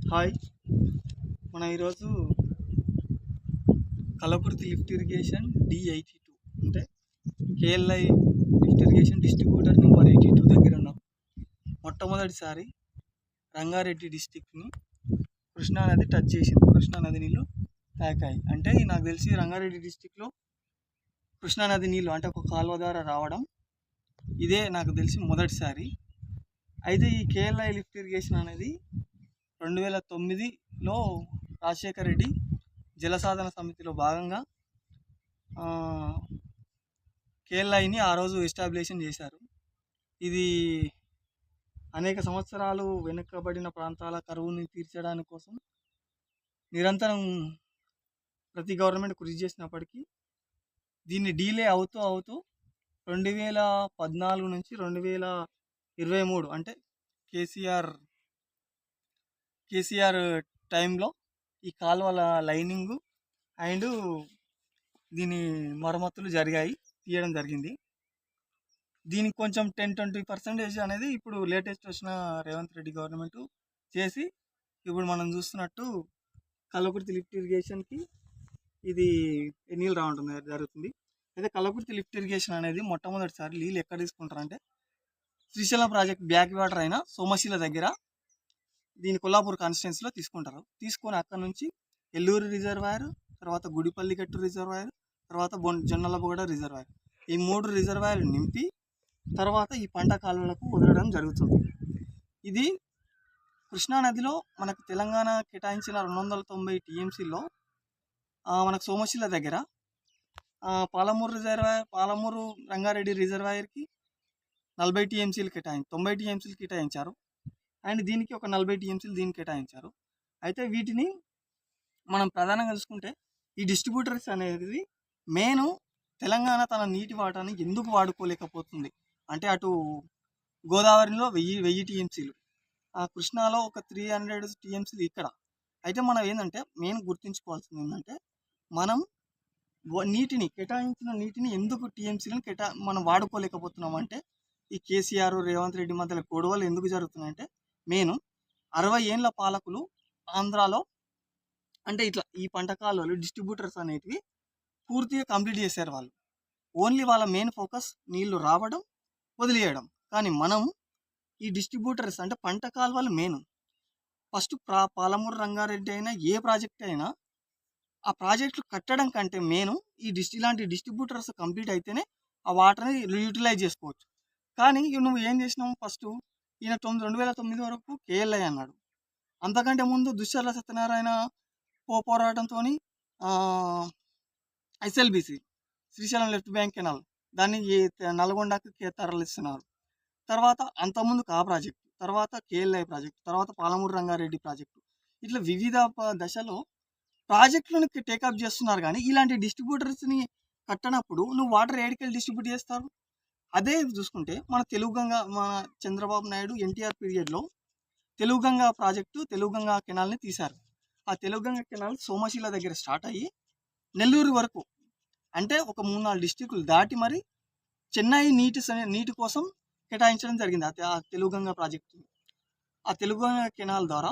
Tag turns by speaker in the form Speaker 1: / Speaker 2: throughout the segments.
Speaker 1: Hi, మనం ఈరోజు Kalakurthi lift irrigation D82 అంటే KLI lift irrigation distributor number 82 దగ్గర ఉన్నాం. మొట్టమొదటిసారి రంగారెడ్డి డిస్టిక్ని కృష్ణానది టచ్ చేసింది. కృష్ణానది నీళ్ళు తాకాయి. అంటే నాకు తెలిసి రంగారెడ్డి డిస్టిక్లో కృష్ణానది నీళ్ళు అంటే ఒక కాలువ ద్వారా రావడం ఇదే నాకు తెలిసి మొదటిసారి. అయితే ఈ కేఎల్ఐ లిఫ్ట్ ఇరిగేషన్ అనేది 2009లో రాజశేఖర రెడ్డి జలసాధన సమితిలో భాగంగా కేఎల్ఐని ఆ రోజు ఎస్టాబ్లిషన్ చేశారు. ఇది అనేక సంవత్సరాలు వెనుకబడిన ప్రాంతాల కరువుని తీర్చడానికి కోసం నిరంతరం ప్రతి గవర్నమెంట్ కృషి చేసినప్పటికీ దీన్ని డీలే అవుతూ 2014 నుంచి 2023 అంటే కేసీఆర్ టైంలో ఈ కాలువల లైనింగు అండ్ దీని మరమ్మతులు తీయడం జరిగింది. దీనికి కొంచెం 10-20% అనేది ఇప్పుడు లేటెస్ట్ వచ్చిన రేవంత్ రెడ్డి గవర్నమెంట్ చేసి ఇప్పుడు మనం చూస్తున్నట్టు కల్లకుర్తి లిఫ్ట్ ఇరిగేషన్కి ఇది నీళ్ళు రావడం జరుగుతుంది. అయితే కల్లకుర్తి లిఫ్ట్ ఇరిగేషన్ అనేది మొట్టమొదటిసారి నీళ్ళు ఎక్కడ తీసుకుంటారంటే శ్రీశైలం ప్రాజెక్ట్ బ్యాక్ వాటర్ అయిన సోమశిల దగ్గర దీని కొల్లాపూర్ కాన్స్టిట్యున్సీలో తీసుకుంటారు. తీసుకొని అక్కడ నుంచి ఎల్లూరు రిజర్వాయర్, తర్వాత గుడిపల్లిగట్టు రిజర్వాయర్, తర్వాత జొన్నలబోగడ రిజర్వాయర్, ఈ 3 రిజర్వాయర్లు నింపి తర్వాత ఈ పంట కాలువలకు వదలడం జరుగుతుంది. ఇది కృష్ణానదిలో మనకు తెలంగాణ కేటాయించిన 290 TMCలో మనకు సోమశిల దగ్గర పాలమూరు రంగారెడ్డి రిజర్వాయర్కి 40 TMCలు 90 TMCలు కేటాయించారు. అండ్ దీనికి ఒక 40 TMCలు దీనికి కేటాయించారు. అయితే వీటిని మనం ప్రధానంగా చూసుకుంటే ఈ డిస్ట్రిబ్యూటర్స్ అనేది మెయిన్ తెలంగాణ తన నీటి వాటాన్ని ఎందుకు వాడుకోలేకపోతుంది అంటే అటు గోదావరిలో 1000 TMCలు, కృష్ణాలో ఒక 300 TMCలు ఇక్కడ. అయితే మనం ఏంటంటే మెయిన్ గుర్తుంచుకోవాల్సింది ఏంటంటే మనం కేటాయించిన నీటిని ఎందుకు TMCలను మనం వాడుకోలేకపోతున్నాం అంటే ఈ కేసీఆర్ రేవంత్ రెడ్డి మధ్యలో గొడవలు ఎందుకు జరుగుతున్నాయంటే మెయిన్ 60 ఏళ్ళ పాలకులు ఆంధ్రాలో అంటే ఇట్లా ఈ పంట కాలువలు డిస్ట్రిబ్యూటర్స్ అనేటివి పూర్తిగా కంప్లీట్ చేశారు. వాళ్ళు ఓన్లీ వాళ్ళ మెయిన్ ఫోకస్ నీళ్లు రావడం వదిలేయడం. కానీ మనం ఈ డిస్ట్రిబ్యూటర్స్ అంటే పంట కాలువలు మెయిన్ ఫస్ట్ పాలమూరు రంగారెడ్డి అయినా ఏ ప్రాజెక్ట్ అయినా ఆ ప్రాజెక్టులు కట్టడం కంటే మెయిన్ ఇలాంటి డిస్ట్రిబ్యూటర్స్ కంప్లీట్ అయితేనే ఆ వాటర్ని యూటిలైజ్ చేసుకోవచ్చు. కానీ నువ్వు ఏం చేసినావు, ఫస్ట్ ఈయన 2009 వరకు కేఎల్ఐ అన్నాడు. అంతకంటే ముందు దుశ్శర్ల సత్యనారాయణ పోరాటంతో SLBC Srisailam left bank canal దాన్ని నల్గొండకు తరలిస్తున్నారు. తర్వాత అంతకుముందుకు ఆ ప్రాజెక్టు, తర్వాత కేఎల్ఐ ప్రాజెక్టు, తర్వాత పాలమూరు రంగారెడ్డి ప్రాజెక్టు, ఇట్లా వివిధ దశలో ప్రాజెక్టులను టేకప్ చేస్తున్నారు. కానీ ఇలాంటి డిస్ట్రిబ్యూటర్స్ని కట్టనప్పుడు నువ్వు వాటర్ ఏడికెళ్ళి డిస్ట్రిబ్యూట్ చేస్తారు? అదే చూసుకుంటే మన చంద్రబాబు నాయుడు ఎన్టీఆర్ పీరియడ్లో తెలుగుగంగా ప్రాజెక్టు, తెలుగుగంగా కెనాల్ని తీశారు. ఆ తెలుగుగంగా కెనాల్ సోమశిల దగ్గర స్టార్ట్ అయ్యి నెల్లూరు వరకు అంటే ఒక 3-4 డిస్ట్రిక్టులు దాటి మరి చెన్నై నీటి కోసం కేటాయించడం జరిగింది ఆ తెలుగుగంగా ప్రాజెక్టు. ఆ తెలుగుగంగా కెనాల్ ద్వారా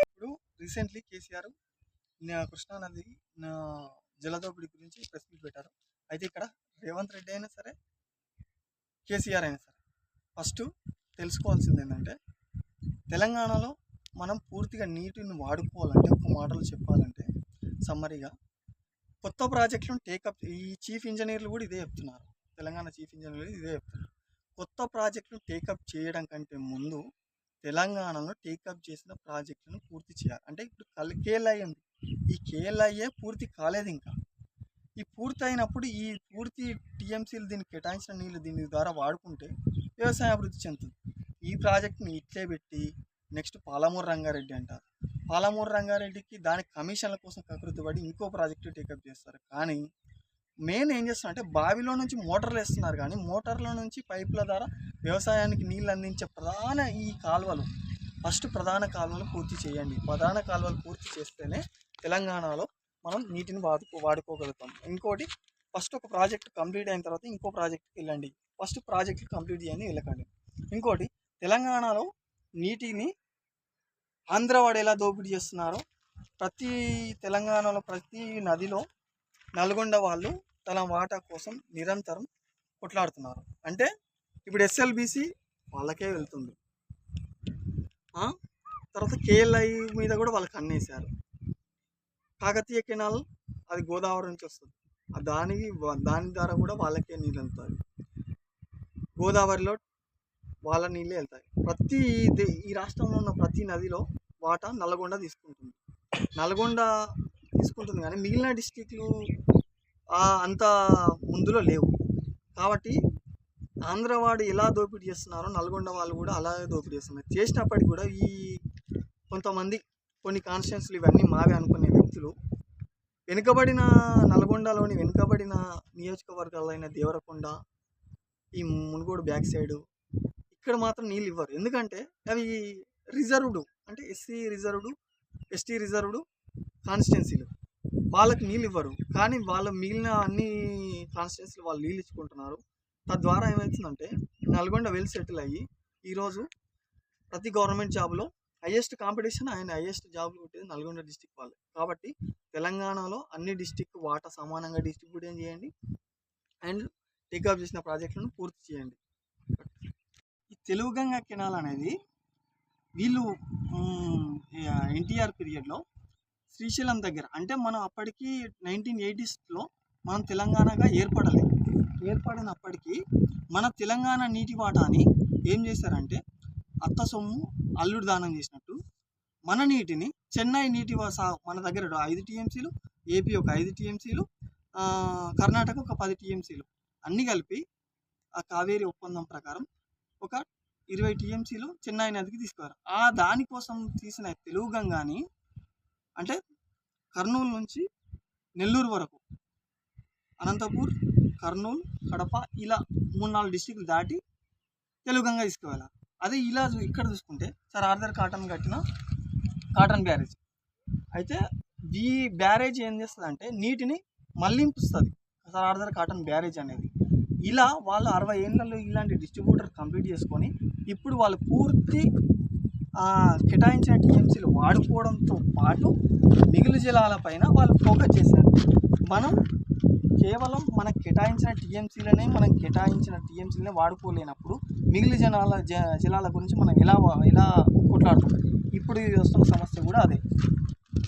Speaker 1: ఇప్పుడు రీసెంట్లీ కేసీఆర్ కృష్ణానది జలదోపిడి గురించి ప్రెస్ మీట్ పెట్టారు. అయితే ఇక్కడ రేవంత్ రెడ్డి అయినా సరే కేసీఆర్ అయినా సరే ఫస్ట్ తెలుసుకోవాల్సింది ఏంటంటే తెలంగాణలో మనం పూర్తిగా నీటిని వాడుకోవాలంటే ఒక మాటలు చెప్పాలంటే సమ్మరీగా కొత్త ప్రాజెక్టులను టేకప్ ఈ చీఫ్ ఇంజనీర్లు కూడా ఇదే చెప్తున్నారు. తెలంగాణ చీఫ్ ఇంజనీర్లు ఇదే చెప్తున్నారు. కొత్త ప్రాజెక్టులు టేకప్ చేయడం కంటే ముందు తెలంగాణలో టేకప్ చేసిన ప్రాజెక్టులను పూర్తి చేయాలి. అంటే ఇప్పుడు కేఎల్ఐ ఉంది, ఈ కేఎల్ఐఏ పూర్తి కాలేదు. ఇంకా ఈ పూర్తి అయినప్పుడు ఈ పూర్తి TMCలు దీనికి కేటాయించిన నీళ్ళు దీని ద్వారా వాడుకుంటే వ్యవసాయం అభివృద్ధి చెందుతుంది. ఈ ప్రాజెక్ట్ని ఇట్లే పెట్టి నెక్స్ట్ పాలమూరు రంగారెడ్డి అంటారు. పాలమూరు రంగారెడ్డికి దాని కమిషన్ల కోసం కకృతిపడి ఇంకో ప్రాజెక్టు టేకప్ చేస్తారు. కానీ మెయిన్ ఏం చేస్తున్నారంటే బావిలో నుంచి మోటార్లు వేస్తున్నారు. కానీ మోటార్ల నుంచి పైపుల ద్వారా వ్యవసాయానికి నీళ్ళు అందించే ప్రధాన కాలువలు పూర్తి చేయండి. ప్రధాన కాలువలు పూర్తి చేస్తేనే తెలంగాణలో మనం నీటిని వాడుకోగలుగుతాం. ఇంకోటి ఫస్ట్ ఒక ప్రాజెక్ట్ కంప్లీట్ అయిన తర్వాత ఇంకో ప్రాజెక్ట్కి వెళ్ళండి. ఫస్ట్ ప్రాజెక్ట్ కంప్లీట్ చేయండి వెళ్ళకండి. ఇంకోటి తెలంగాణలో నీటిని ఆంధ్రవాడు ఎలా దోపిడీ చేస్తున్నారో ప్రతి తెలంగాణలో ప్రతి నదిలో నల్గొండ వాళ్ళు తన వాటా కోసం నిరంతరం కొట్లాడుతున్నారు. అంటే ఇప్పుడు ఎస్ఎల్బిసి వాళ్ళకే వెళ్తుంది, తర్వాత కేఎల్ఐ మీద కూడా వాళ్ళకి అన్నేశారు. కాకతీయ కెనాల్ అది గోదావరి నుంచి వస్తుంది, దాని ద్వారా కూడా వాళ్ళకే నీళ్ళు వెళ్తాయి. గోదావరిలో వాళ్ళ నీళ్ళే వెళ్తాయి. ఈ రాష్ట్రంలో ఉన్న ప్రతి నదిలో వాటా నల్గొండ తీసుకుంటుంది. కానీ మిగిలిన డిస్టిక్లు అంత ముందులో లేవు. కాబట్టి ఆంధ్రవాడు ఎలా దోపిడీ చేస్తున్నారో నల్గొండ వాళ్ళు కూడా అలాగే దోపిడీ చేస్తున్నారు. చేసినప్పటికీ కూడా ఈ కొంతమంది కొన్ని కాన్స్టిట్యున్సీలు ఇవన్నీ మావే అనుకునే వ్యక్తులు నల్గొండలోని వెనుకబడిన నియోజకవర్గాలైన దేవరకొండ, ఈ మునుగోడు బ్యాక్ సైడ్ ఇక్కడ మాత్రం నీళ్ళు ఇవ్వరు. ఎందుకంటే అవి రిజర్వ్డ్, అంటే ఎస్టీ రిజర్వ్డ్ కాన్స్టిట్యున్సీలు, వాళ్ళకి నీళ్ళు ఇవ్వరు. కానీ మిగిలిన అన్ని కాన్స్టిట్యున్సీలు వాళ్ళు నీళ్ళు ఇచ్చుకుంటున్నారు. తద్వారా ఏమవుతుందంటే నల్గొండ వెల్ సెటిల్ అయ్యి ఈరోజు ప్రతి గవర్నమెంట్ జాబ్లో హైయెస్ట్ కాంపిటీషన్ హైయెస్ట్ జాబ్లు కొట్టేది నల్గొండ డిస్టిక్ వాళ్ళే. కాబట్టి తెలంగాణలో అన్ని డిస్టిక్ వాటా సమానంగా డిస్ట్రిబ్యూట్ చేయండి అండ్ టేకప్ చేసిన ప్రాజెక్టులను పూర్తి చేయండి. ఈ తెలుగు గంగా కెనాల్ అనేది వీళ్ళు ఎన్టీఆర్ పీరియడ్లో శ్రీశైలం దగ్గర, అంటే మనం అప్పటికి 1980s మనం తెలంగాణగా ఏర్పడినప్పటికీ మన తెలంగాణ నీటి వాటాని ఏం చేశారంటే అత్త సొమ్ము అల్లుడు దానం చేసినట్టు మన నీటిని చెన్నై నీటి మన దగ్గర 5 టీఎంసీలు, ఏపీ ఒక 5 టీఎంసీలు, కర్ణాటక ఒక 10 టీఎంసీలు అన్నీ కలిపి ఆ కావేరీ ఒప్పందం ప్రకారం ఒక 20 టీఎంసీలు చెన్నై నదికి తీసుకున్నారు. దానికోసం తీసిన తెలుగు గంగాని అంటే కర్నూలు నుంచి నెల్లూరు వరకు, అనంతపూర్, కర్నూలు, కడప ఇలా 3-4 డిస్టిక్లు దాటి తెలుగు గంగా తీసుకువెళ్ళాలి. అదే ఇలా ఇక్కడ చూసుకుంటే సార్ ఆర్థర్ కట్టిన కాటన్ బ్యారేజ్ అయితే ఈ బ్యారేజ్ ఏం చేస్తుంది అంటే నీటిని మళ్లింపుస్తుంది. సార్ ఆర్థర్ కాటన్ బ్యారేజ్ అనేది ఇలా వాళ్ళు 60 ఏళ్ళలో ఇలాంటి డిస్ట్రిబ్యూటర్ కంప్లీట్ చేసుకొని ఇప్పుడు వాళ్ళు పూర్తి కేటాయించిన టీఎంసీలు వాడుకోవడంతో పాటు మిగులు జలాలపైన వాళ్ళు ఫోకస్ చేశారు. మనం కేవలం మనకు కేటాయించిన టీఎంసీలనే వాడుకోలేనప్పుడు మిగిలిన జలాల గురించి మనం ఎలా కొట్లాడుతాం. ఇప్పుడు వస్తున్న సమస్య కూడా అదే.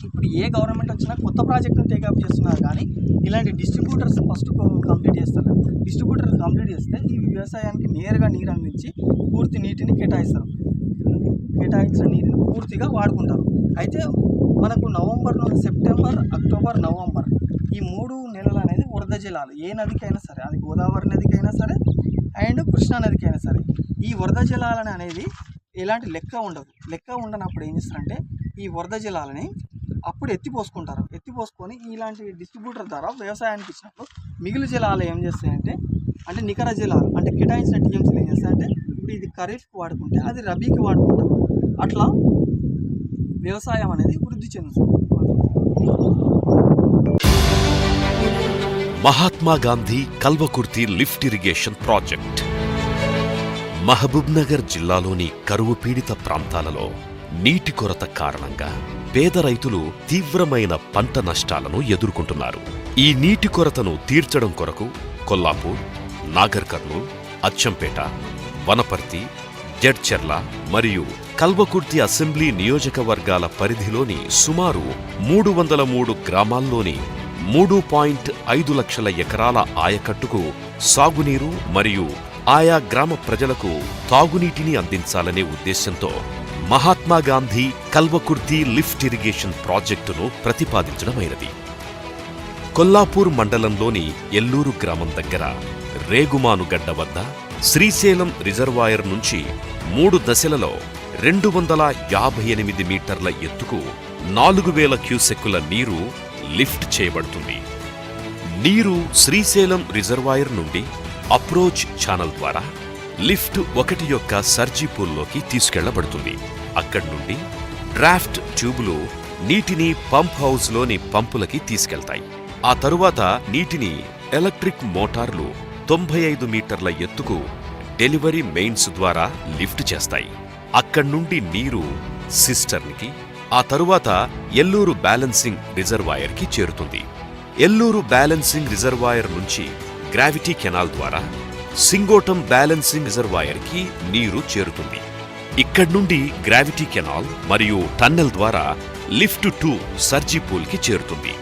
Speaker 1: ఇప్పుడు ఏ గవర్నమెంట్ వచ్చినా కొత్త ప్రాజెక్టును టేకప్ చేస్తున్నారు, కానీ ఇలాంటి డిస్ట్రిబ్యూటర్స్ ఫస్ట్ కంప్లీట్ చేస్తారు. డిస్ట్రిబ్యూటర్ కంప్లీట్ చేస్తే ఈ వ్యవసాయానికి నేరుగా నీరు అందించి పూర్తి నీటిని కేటాయించిన నీటిని పూర్తిగా వాడుకుంటారు. అయితే మనకు సెప్టెంబర్, అక్టోబర్, నవంబర్ ఈ 3 నెలలు అనేది వరద జలాలు ఏ నదికైనా సరే, అది గోదావరి నదికైనా సరే అండ్ కృష్ణా నదికైనా సరే, ఈ వరద జలాలని అనేది ఎలాంటి లెక్క ఉండనప్పుడు ఏం చేస్తారంటే ఈ వరద జలాలని అప్పుడు ఎత్తిపోసుకొని ఇలాంటి డిస్ట్రిబ్యూటర్ ద్వారా వ్యవసాయానికి ఇచ్చినప్పుడు మిగులు జలాలు ఏం చేస్తాయంటే అంటే నికర జలాలు అంటే కేటాయించిన టీఎంసీలు ఏం చేస్తాయంటే ఇప్పుడు ఇది ఖరీఫ్కి వాడుకుంటే అది రబీకి వాడుకుంటాం. అట్లా వ్యవసాయం అనేది వృద్ధి చెందుతుంది.
Speaker 2: Mahatma Gandhi Kalwakurthy lift irrigation project Mahabub Nagar జిల్లాలోని కరువు పీడిత ప్రాంతాలలో నీటి కొరత కారణంగా పేద రైతులు తీవ్రమైన పంట నష్టాలను ఎదుర్కొంటున్నారు. ఈ నీటి కొరతను తీర్చడం కొరకు కొల్లాపూర్, నాగర్ కర్నూల్, అచ్చంపేట, వనపర్తి, జడ్చెర్ల మరియు కల్వకుర్తి అసెంబ్లీ నియోజకవర్గాల పరిధిలోని సుమారు 303 గ్రామాల్లోని 3.5 లక్షల ఎకరాల ఆయకట్టుకు సాగునీరు మరియు ఆయా గ్రామ ప్రజలకు తాగునీటిని అందించాలనే ఉద్దేశంతో మహాత్మా గాంధీ కల్వకుర్తి లిఫ్ట్ ఇరిగేషన్ ప్రాజెక్టును ప్రతిపాదించడమైనది. కొల్లాపూర్ మండలంలోని ఎల్లూరు గ్రామం దగ్గర రేగుమానుగడ్డ వద్ద శ్రీశైలం రిజర్వాయర్ నుంచి 3 దశలలో 258 మీటర్ల ఎత్తుకు 4000 క్యూసెక్కుల నీరు లిఫ్ట్ చేయబడుతుంది. నీరు శ్రీశైలం రిజర్వాయర్ నుండి అప్రోచ్ ఛానల్ ద్వారా లిఫ్ట్ 1 యొక్క సర్జీపూల్లోకి తీసుకెళ్లబడుతుంది. అక్కడి నుండి డ్రాఫ్ట్ ట్యూబులు నీటిని పంప్ హౌస్లోని పంపులకి తీసుకెళ్తాయి. ఆ తరువాత నీటిని ఎలక్ట్రిక్ మోటార్లు 95 మీటర్ల ఎత్తుకు డెలివరీ మెయిన్స్ ద్వారా లిఫ్ట్ చేస్తాయి. అక్కడి నుండి నీరు సిస్టర్న్కి, ఆ తరువాత ఎల్లూరు బ్యాలెన్సింగ్ రిజర్వాయర్కి చేరుతుంది. ఎల్లూరు బ్యాలెన్సింగ్ రిజర్వాయర్ నుంచి గ్రావిటీ కెనాల్ ద్వారా సింగోటం బ్యాలెన్సింగ్ రిజర్వాయర్కి నీరు చేరుతుంది. ఇక్కడి నుండి గ్రావిటీ కెనాల్ మరియు టన్నెల్ ద్వారా లిఫ్ట్ 2 సర్జిపూల్కి చేరుతుంది.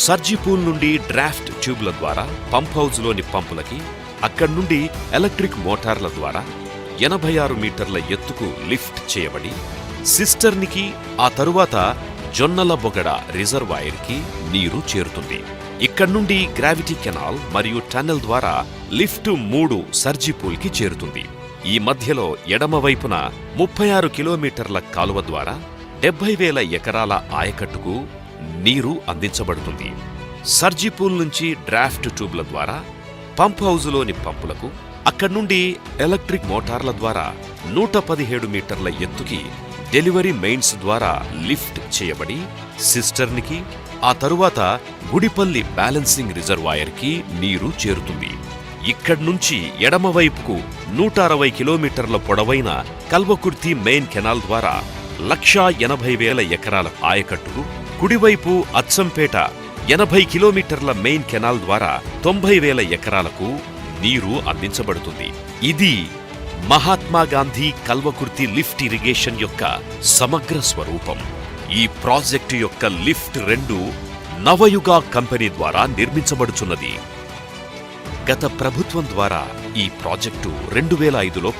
Speaker 2: సర్జిపూల్ నుండి డ్రాఫ్ట్ ట్యూబ్ల ద్వారా పంప్ హౌజ్లోని పంపులకి, అక్కడి నుండి ఎలక్ట్రిక్ మోటార్ల ద్వారా 86 మీటర్ల ఎత్తుకు లిఫ్ట్ చేయబడి సిస్టర్నికి, ఆ తరువాత జొన్నల బొగడ రిజర్వాయర్కి నీరు చేరుతుంది. ఇక్కడి నుండి గ్రావిటీ కెనాల్ మరియు టన్నెల్ ద్వారా లిఫ్ట్ 3 సర్జిపూల్కి చేరుతుంది. ఈ మధ్యలో ఎడమవైపున 36 కిలోమీటర్ల కాలువ ద్వారా 70,000 ఎకరాల ఆయకట్టుకు నీరు అందించబడుతుంది. సర్జిపూల్ నుంచి డ్రాఫ్ట్ ట్యూబ్ల ద్వారా పంప్ హౌజులోని పంపులకు, అక్కడి నుండి ఎలక్ట్రిక్ మోటార్ల ద్వారా 117 మీటర్ల ఎత్తుకి డెలివరీ మెయిన్స్ ద్వారా లిఫ్ట్ చేయబడి సిస్టర్నికి, ఆ తరువాత గుడిపల్లి బ్యాలెన్సింగ్ రిజర్వాయర్కి నీరు చేరుతుంది. ఇక్కడి నుంచి ఎడమవైపుకు 160 కిలోమీటర్ల పొడవైన కల్వకుర్తి మెయిన్ కెనాల్ ద్వారా 180,000 ఎకరాల ఆయకట్టుకు, కుడివైపు అచ్చంపేట 80 కిలోమీటర్ల మెయిన్ కెనాల్ ద్వారా 90,000 ఎకరాలకు నీరు అందించబడుతుంది. ఇది మహాత్మాగాంధీ కల్వకుర్తి లిఫ్ట్ ఇరిగేషన్ యొక్క సమగ్ర స్వరూపం. ఈ ప్రాజెక్టు యొక్క లిఫ్ట్ 2 నవయుగ కంపెనీ ద్వారా నిర్మించబడుచున్నది. గత ప్రభుత్వం ద్వారా ఈ ప్రాజెక్టు 2005లో